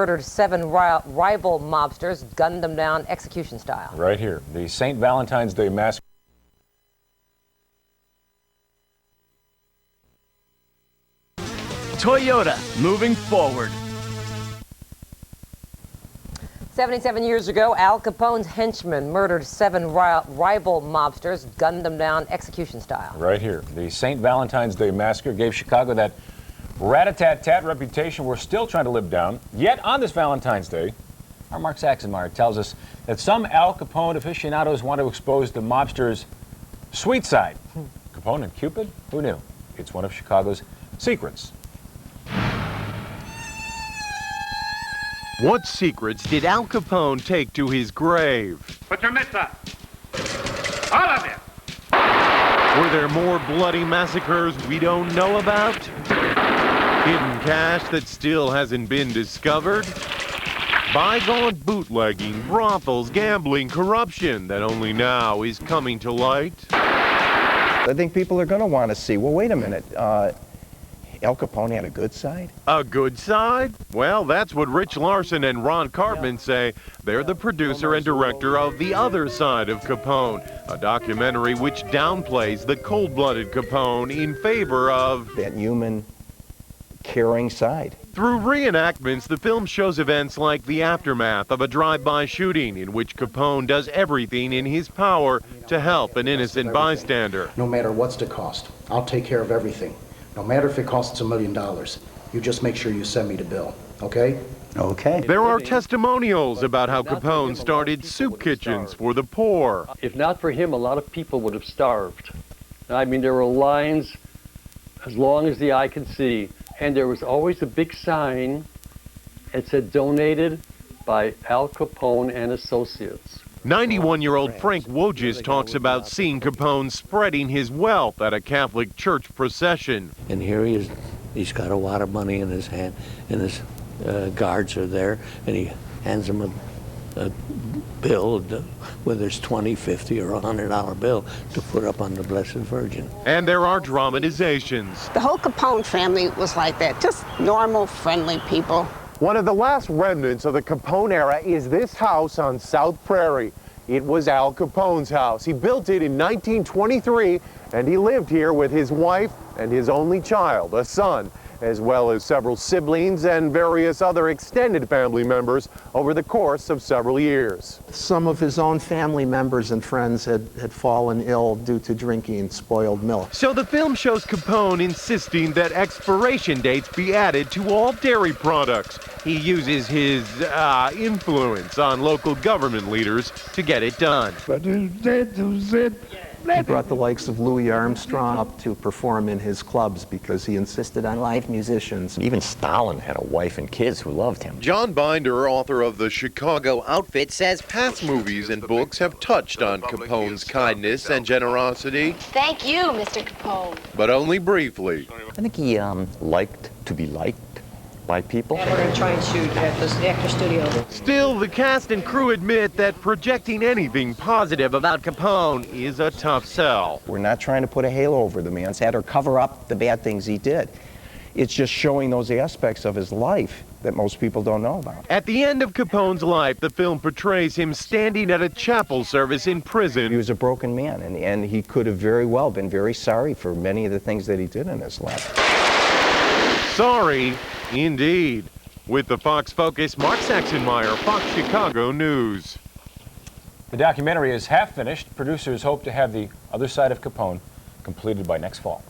Murdered 7 rival mobsters, gunned them down execution style. Right here, the St. Valentines Day Massacre. Toyota, moving forward. 77 years ago, Al Capone's henchmen murdered 7 rival mobsters, gunned them down execution style. Right here, the St. Valentines Day Massacre gave Chicago that rat-a-tat-tat reputation we're still trying to live down. Yet on this Valentine's Day, our Mark Saxenmeyer tells us that some Al Capone aficionados want to expose the mobster's sweet side. Capone and Cupid? Who knew? It's one of Chicago's secrets. What secrets did Al Capone take to his grave? Put your mitts up. All of you. Were there more bloody massacres we don't know about? Hidden cash that still hasn't been discovered? Bygone bootlegging, brothels, gambling, corruption that only now is coming to light? I think people are going to want to see, well, wait a minute, Al Capone had a good side? A good side? Well, that's what Rich Larson and Ron Cartman say. They're the producer and director of The Other Side of Capone, a documentary which downplays the cold-blooded Capone in favor of that human, caring side. Through reenactments, the film shows events like the aftermath of a drive-by shooting in which Capone does everything in his power to help an innocent bystander. No matter what's the cost, I'll take care of everything. No matter if it costs $1 million, you just make sure you send me the bill, okay? Okay. There are testimonials about how Capone started soup kitchens for the poor. If not for him, a lot of people would have starved. I mean, there were lines as long as the eye could see, and there was always a big sign that said donated by Al Capone and Associates. 91-year-old Frank Wojcik talks about seeing Capone spreading his wealth at a Catholic church procession. And here he is, he's got a lot of money in his hand, and his guards are there, and he hands them a bill, whether it's $20, $50, or $100 bill, to put up on the Blessed Virgin. And there are dramatizations. The whole Capone family was like that, just normal, friendly people. One of the last remnants of the Capone era is this house on South Prairie. It was Al Capone's house. He built it in 1923, and he lived here with his wife and his only child, a son, as well as several siblings and various other extended family members over the course of several years. Some of his own family members and friends had fallen ill due to drinking spoiled milk. So the film shows Capone insisting that expiration dates be added to all dairy products. He uses his influence on local government leaders to get it done. He brought the likes of Louis Armstrong up to perform in his clubs because he insisted on live musicians. Even Stalin had a wife and kids who loved him. John Binder, author of The Chicago Outfit, says past movies and books have touched on Capone's kindness and generosity. Thank you, Mr. Capone. But only briefly. I think he liked to be liked by people. And we're going to try and shoot at the actor studio. Still, the cast and crew admit that projecting anything positive about Capone is a tough sell. We're not trying to put a halo over the man's head or cover up the bad things he did. It's just showing those aspects of his life that most people don't know about. At the end of Capone's life, the film portrays him standing at a chapel service in prison. He was a broken man, and he could have very well been very sorry for many of the things that he did in his life. Sorry, indeed. With the Fox Focus, Mark Saxenmeyer, Fox Chicago News. The documentary is half finished. Producers hope to have The Other Side of Capone completed by next fall.